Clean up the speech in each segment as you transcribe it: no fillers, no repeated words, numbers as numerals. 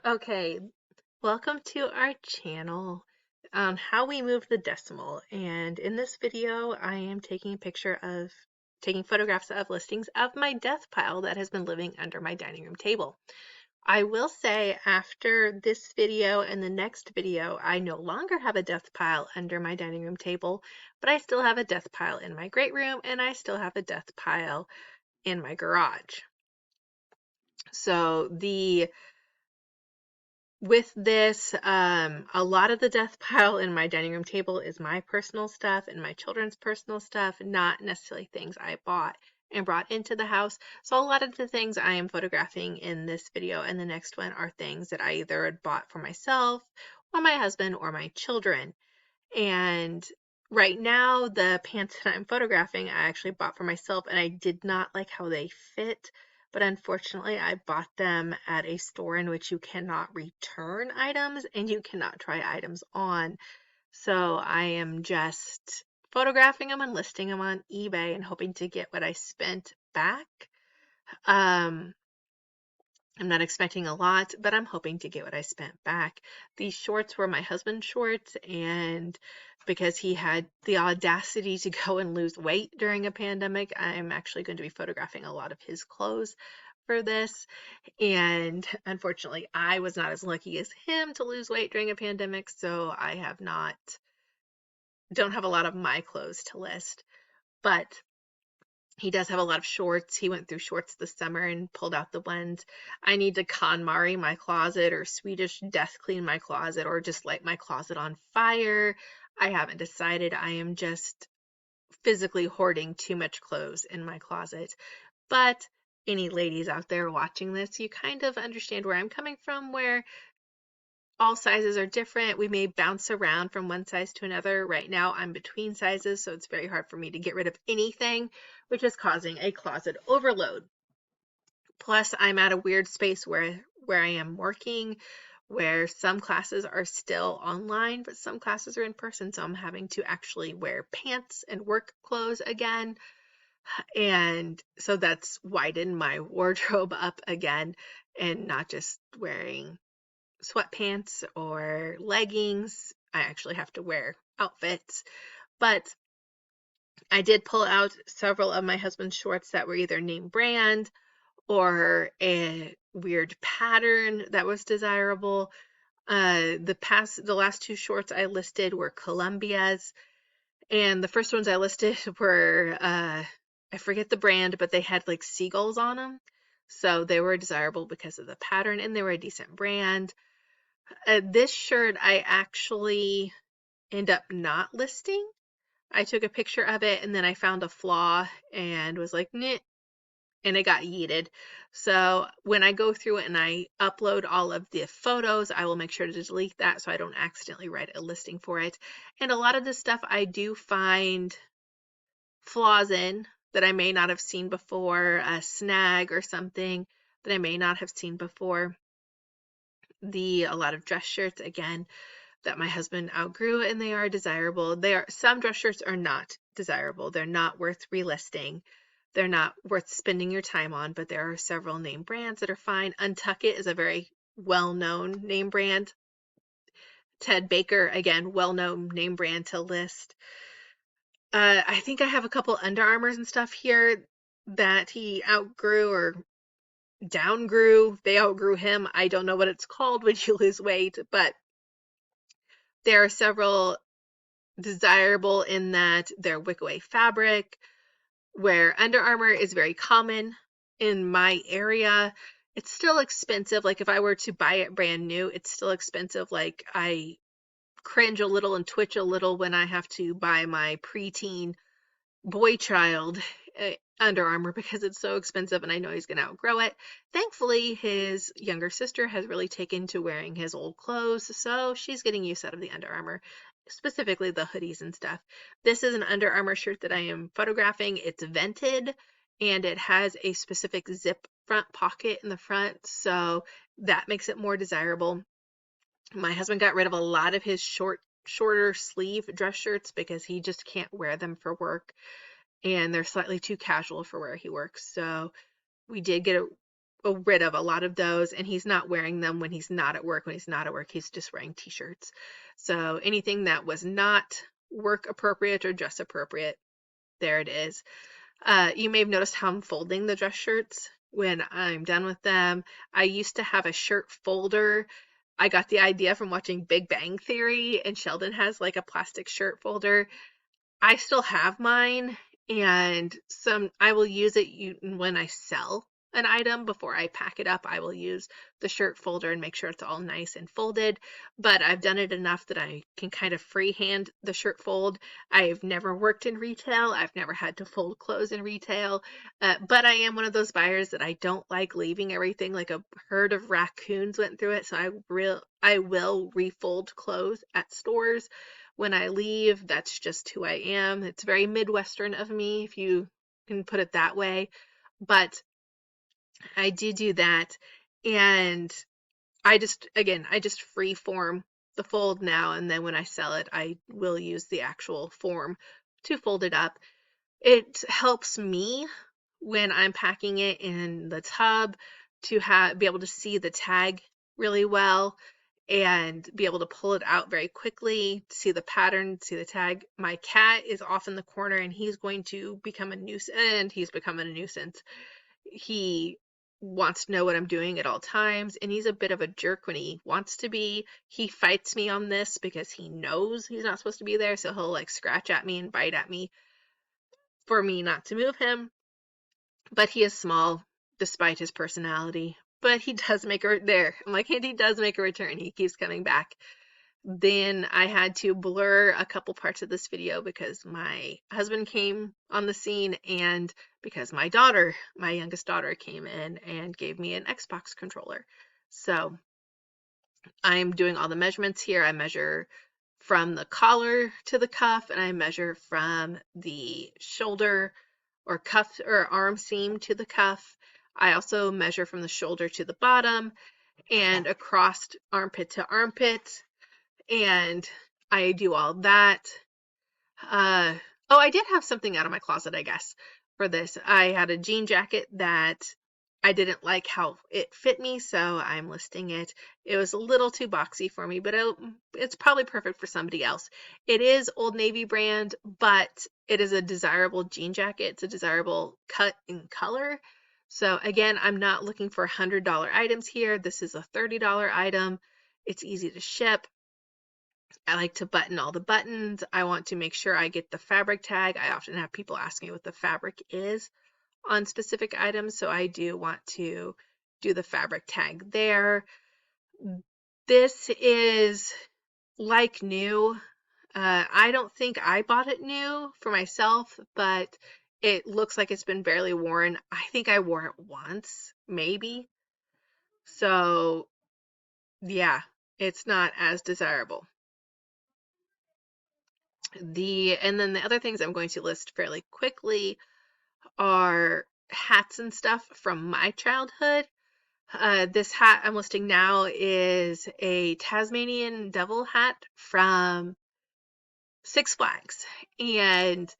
Okay, welcome to our channel on how we move the decimal. And in this video, I am taking photographs of listings of my death pile that has been living under my dining room table. I will say after this video and the next video, I no longer have a death pile under my dining room table, but I still have a death pile in my great room and I still have a death pile in my garage. So with this, a lot of the death pile in my dining room table is my personal stuff and my children's personal stuff, not necessarily things I bought and brought into the house. So a lot of the things I am photographing in this video and the next one are things that I either had bought for myself or my husband or my children. And right now, the pants that I'm photographing, I actually bought for myself and I did not like how they fit. But unfortunately, I bought them at a store in which you cannot return items and you cannot try items on. So I am just photographing them and listing them on eBay and hoping to get what I spent back. Um, I'm not expecting a lot, but I'm hoping to get what I spent back. These shorts were my husband's shorts, and because he had the audacity to go and lose weight during a pandemic, I'm actually going to be photographing a lot of his clothes for this. And unfortunately, I was not as lucky as him to lose weight during a pandemic, so don't have a lot of my clothes to list. But he does have a lot of shorts. He went through shorts this summer and pulled out the ones. I need to KonMari my closet or Swedish death clean my closet or just light my closet on fire. I haven't decided. I am just physically hoarding too much clothes in my closet. But any ladies out there watching this, you kind of understand where I'm coming from, where all sizes are different. We may bounce around from one size to another. Right now, I'm between sizes, so it's very hard for me to get rid of anything, which is causing a closet overload. Plus, I'm at a weird space where I am working, where some classes are still online, but some classes are in person, so I'm having to actually wear pants and work clothes again. And so that's widened my wardrobe up again and not just wearing sweatpants or leggings. I actually have to wear outfits. But I did pull out several of my husband's shorts that were either name brand or a weird pattern that was desirable. The last two shorts I listed were Columbia's, and the first ones I listed were I forget the brand, but they had like seagulls on them. So they were desirable because of the pattern and they were a decent brand. This shirt I actually end up not listing. I took a picture of it and then I found a flaw and was like, nah, and it got yeeted. So when I go through it and I upload all of the photos, I will make sure to delete that so I don't accidentally write a listing for it. And a lot of this stuff I do find flaws in that I may not have seen before, a snag or something that I may not have seen before. A lot of dress shirts, again, that my husband outgrew and they are desirable. Some dress shirts are not desirable. They're not worth relisting. They're not worth spending your time on, but there are several name brands that are fine. Untuck It is a very well-known name brand. Ted Baker, again, well-known name brand to list. I think I have a couple Under Armours and stuff here that he outgrew or downgrew. They outgrew him. I don't know what it's called when you lose weight, but there are several desirable in that they're wick-away fabric, where Under Armour is very common in my area. It's still expensive. Like if I were to buy it brand new, it's still expensive. Like I cringe a little and twitch a little when I have to buy my preteen boy child Under Armour because it's so expensive and I know he's going to outgrow it. Thankfully, his younger sister has really taken to wearing his old clothes, so she's getting use out of the Under Armour, specifically the hoodies and stuff. This is an Under Armour shirt that I am photographing. It's vented and it has a specific zip front pocket in the front, so that makes it more desirable. My husband got rid of a lot of his shorter sleeve dress shirts because he just can't wear them for work and they're slightly too casual for where he works. So we did rid of a lot of those, and he's not wearing them when he's not at work. When he's not at work, he's just wearing t-shirts. So anything that was not work appropriate or dress appropriate, there it is. You may have noticed how I'm folding the dress shirts when I'm done with them. I used to have a shirt folder. I got the idea from watching Big Bang Theory, and Sheldon has like a plastic shirt folder. I still have mine, and I will use it when I sell an item. Before I pack it up, I will use the shirt folder and make sure it's all nice and folded. But I've done it enough that I can kind of freehand the shirt fold. I've never worked in retail. I've never had to fold clothes in retail. But I am one of those buyers that I don't like leaving everything like a herd of raccoons went through it. So I will refold clothes at stores when I leave. That's just who I am. It's very Midwestern of me, if you can put it that way. But I do that. And I just free form the fold now. And then when I sell it, I will use the actual form to fold it up. It helps me when I'm packing it in the tub to be able to see the tag really well and be able to pull it out very quickly, see the pattern, see the tag. My cat is off in the corner, and he's going to become a nuisance, and he's becoming a nuisance. He wants to know what I'm doing at all times, and he's a bit of a jerk when he wants to be. He fights me on this because he knows he's not supposed to be there, so he'll like scratch at me and bite at me for me not to move him. But he is small despite his personality. But he does make a there. I'm like, and he does make a return. He keeps coming back. Then I had to blur a couple parts of this video because my husband came on the scene, and because my youngest daughter, came in and gave me an Xbox controller. So I'm doing all the measurements here. I measure from the collar to the cuff, and I measure from the shoulder or cuff or arm seam to the cuff. I also measure from the shoulder to the bottom and across armpit to armpit, and I do all that. Oh, I did have something out of my closet, I guess, for this. I had a jean jacket that I didn't like how it fit me, so I'm listing it. It was a little too boxy for me, but it's probably perfect for somebody else. It is Old Navy brand, but it is a desirable jean jacket. It's a desirable cut and color. So again, I'm not looking for $100 items here. This is a $30 item. It's easy to ship. I like to button all the buttons. I want to make sure I get the fabric tag. I often have people ask me what the fabric is on specific items, so I do want to do the fabric tag there. This is like new. I don't think I bought it new for myself, but it looks like it's been barely worn. I think I wore it once, maybe. So yeah, it's not as desirable. And then the other things I'm going to list fairly quickly are hats and stuff from my childhood. This hat I'm listing now is a Tasmanian Devil Hat from Six Flags. And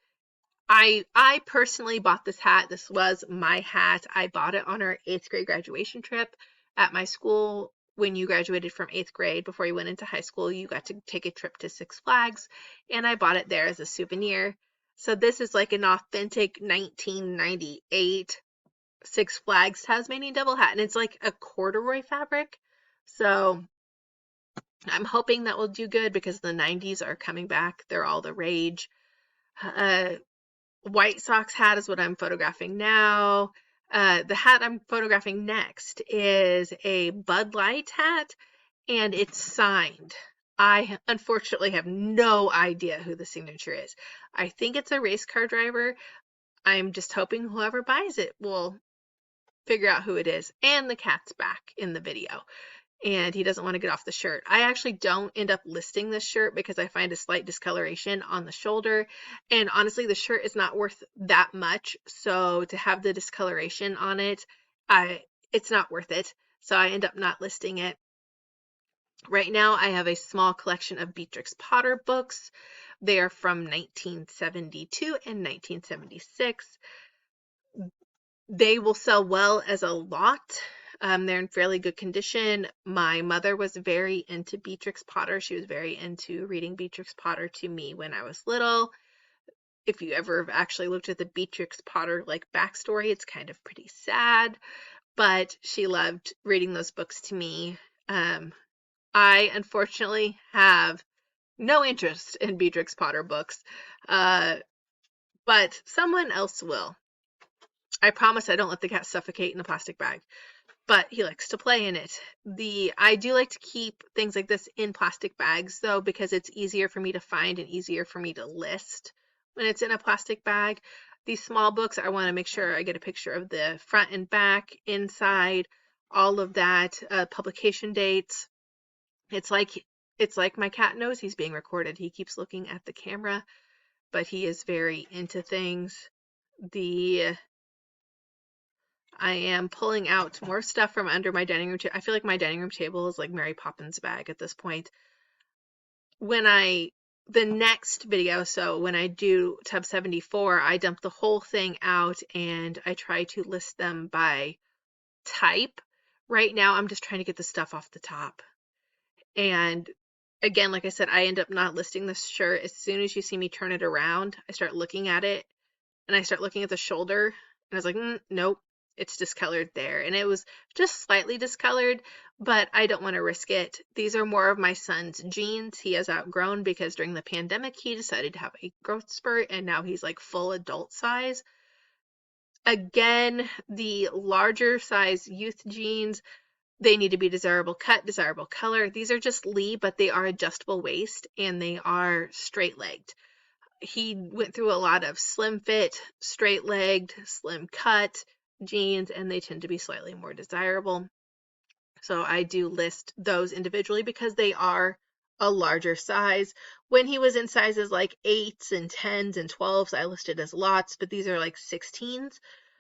I personally bought this hat. This was my hat. I bought it on our 8th grade graduation trip at my school. When you graduated from 8th grade, before you went into high school, you got to take a trip to Six Flags, and I bought it there as a souvenir. So this is like an authentic 1998 Six Flags Tasmanian Devil Hat, and it's like a corduroy fabric. So I'm hoping that will do good because the 90s are coming back. They're all the rage. White Sox hat is what I'm photographing now. The hat I'm photographing next is a Bud Light hat, and it's signed. I unfortunately have no idea who the signature is. I think it's a race car driver. I'm just hoping whoever buys it will figure out who it is. And the cat's back in the video, and he doesn't want to get off the shirt. I actually don't end up listing this shirt because I find a slight discoloration on the shoulder, and honestly the shirt is not worth that much, so to have the discoloration on it, it's not worth it, so I end up not listing it. Right now I have a small collection of Beatrix Potter books. They are from 1972 and 1976. They will sell well as a lot. They're in fairly good condition. My mother was very into Beatrix Potter. She was very into reading Beatrix Potter to me when I was little. If you ever have actually looked at the Beatrix Potter like backstory, it's kind of pretty sad, but she loved reading those books to me. I unfortunately have no interest in Beatrix Potter books, but someone else will. I promise I don't let the cat suffocate in a plastic bag, but he likes to play in it. I do like to keep things like this in plastic bags though, because it's easier for me to find and easier for me to list when it's in a plastic bag. These small books, I want to make sure I get a picture of the front and back, inside, all of that, publication dates. It's like my cat knows he's being recorded. He keeps looking at the camera, but he is very into things. I am pulling out more stuff from under my dining room table. I feel like my dining room table is like Mary Poppins bag at this point. The next video, so when I do tub 74, I dump the whole thing out and I try to list them by type. Right now, I'm just trying to get the stuff off the top. And again, like I said, I end up not listing this shirt. As soon as you see me turn it around, I start looking at it and I start looking at the shoulder and I was like, nope, it's discolored there. And it was just slightly discolored, but I don't want to risk it. These are more of my son's jeans. He has outgrown because during the pandemic, he decided to have a growth spurt and now he's like full adult size. Again, the larger size youth jeans, they need to be desirable cut, desirable color. These are just Lee, but they are adjustable waist and they are straight legged. He went through a lot of slim fit, straight legged, slim cut jeans, and they tend to be slightly more desirable. So I do list those individually because they are a larger size. When he was in sizes like 8s and 10s and 12s, I listed as lots, but these are like 16s.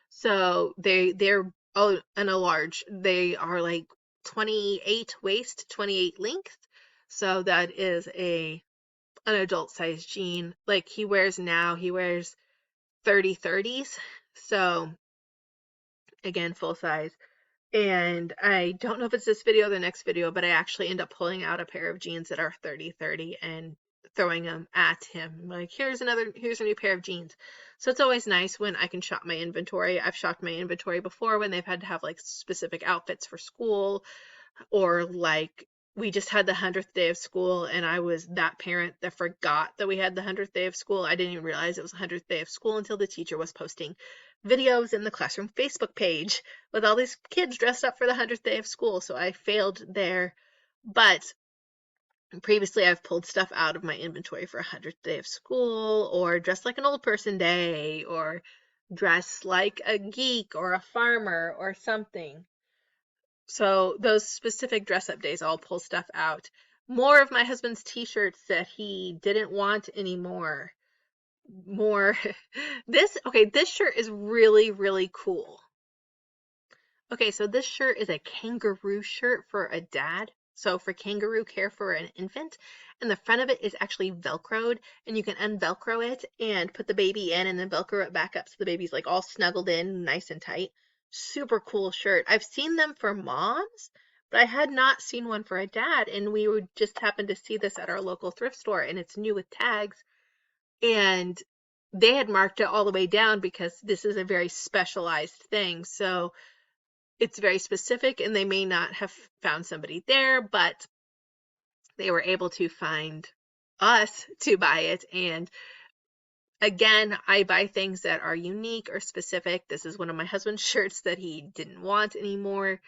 So they're in a large. They are like 28 waist, 28 length. So that is an adult size jean. Like he wears 30s. So again, full size. And I don't know if it's this video or the next video, but I actually end up pulling out a pair of jeans that are 30 and throwing them at him. Like, here's a new pair of jeans. So it's always nice when I can shop my inventory. I've shopped my inventory before when they've had to have like specific outfits for school, or like we just had the 100th day of school and I was that parent that forgot that we had the 100th day of school. I didn't even realize it was the 100th day of school until the teacher was posting videos in the classroom Facebook page with all these kids dressed up for the 100th day of school. So I failed there. But previously I've pulled stuff out of my inventory for 100th day of school, or dress like an old person day, or dress like a geek or a farmer or something. So those specific dress up days, I'll pull stuff out. More of my husband's t-shirts that he didn't want anymore. This shirt is really, really cool. Okay, so this shirt is a kangaroo shirt for a dad. So for kangaroo care for an infant. And the front of it is actually Velcroed. And you can unvelcro it and put the baby in and then Velcro it back up so the baby's like all snuggled in, nice and tight. Super cool shirt. I've seen them for moms, but I had not seen one for a dad. And we would just happen to see this at our local thrift store and it's new with tags. And they had marked it all the way down because this is a very specialized thing. So it's very specific and they may not have found somebody there, but they were able to find us to buy it. And again, I buy things that are unique or specific. This is one of my husband's shirts that he didn't want anymore.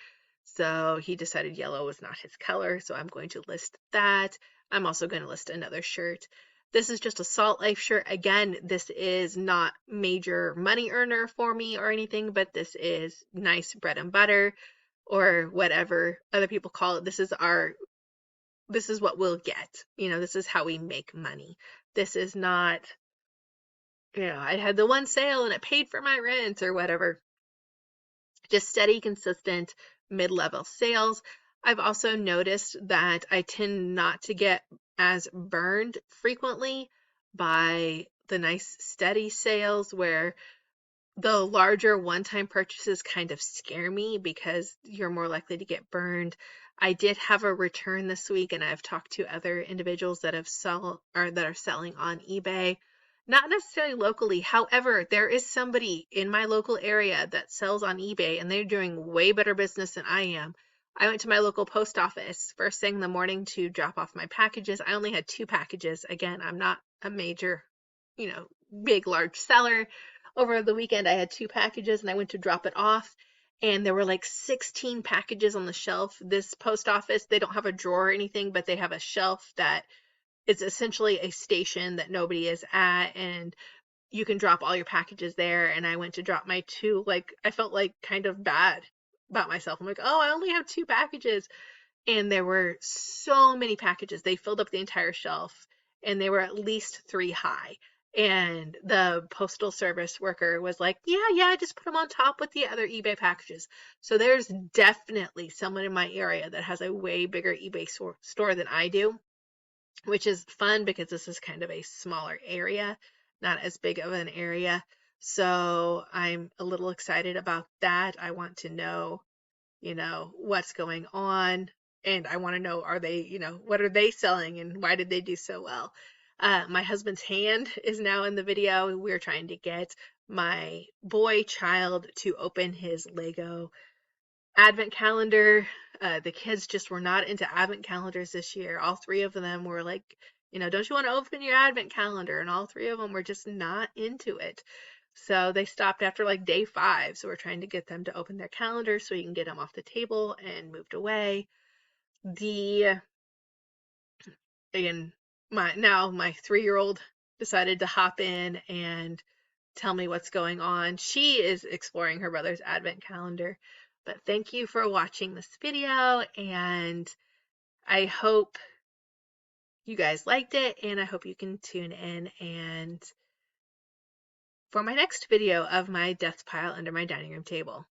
So he decided yellow was not his color. So I'm going to list that. I'm also going to list another shirt. This is just a Salt Life shirt. Again, this is not major money earner for me or anything, but this is nice bread and butter or whatever other people call it. This is what we'll get. This is how we make money. This is not, I had the one sale and it paid for my rent or whatever. Just steady, consistent, mid-level sales. I've also noticed that I tend not to get as burned frequently by the nice steady sales where the larger one-time purchases kind of scare me because you're more likely to get burned. I did have a return this week, and I've talked to other individuals that that are selling on eBay. Not necessarily locally. However, there is somebody in my local area that sells on eBay, and they're doing way better business than I am. I went to my local post office first thing in the morning to drop off my packages. I only had 2 packages. Again, I'm not a major, big, large seller. Over the weekend, I had 2 packages and I went to drop it off, and there were like 16 packages on the shelf. This post office, they don't have a drawer or anything, but they have a shelf that is essentially a station that nobody is at, and you can drop all your packages there. And I went to drop my 2, like, I felt like kind of bad about myself. I'm like, oh, I only have 2 packages. And there were so many packages. They filled up the entire shelf, and they were at least 3 high. And the postal service worker was like, yeah, just put them on top with the other eBay packages. So there's definitely someone in my area that has a way bigger eBay store than I do, which is fun because this is kind of a smaller area, not as big of an area. So I'm a little excited about that. I want to know, what's going on. And I want to know, are they, what are they selling and why did they do so well? My husband's hand is now in the video. We're trying to get my boy child to open his Lego advent calendar. The kids just were not into advent calendars this year. All 3 of them were like, don't you want to open your advent calendar? And all 3 of them were just not into it. So they stopped after like day 5. So we're trying to get them to open their calendars so we can get them off the table and moved away. Again, my 3-year-old decided to hop in and tell me what's going on. She is exploring her brother's advent calendar. But thank you for watching this video, and I hope you guys liked it, and I hope you can tune in and for my next video of my death pile under my dining room table.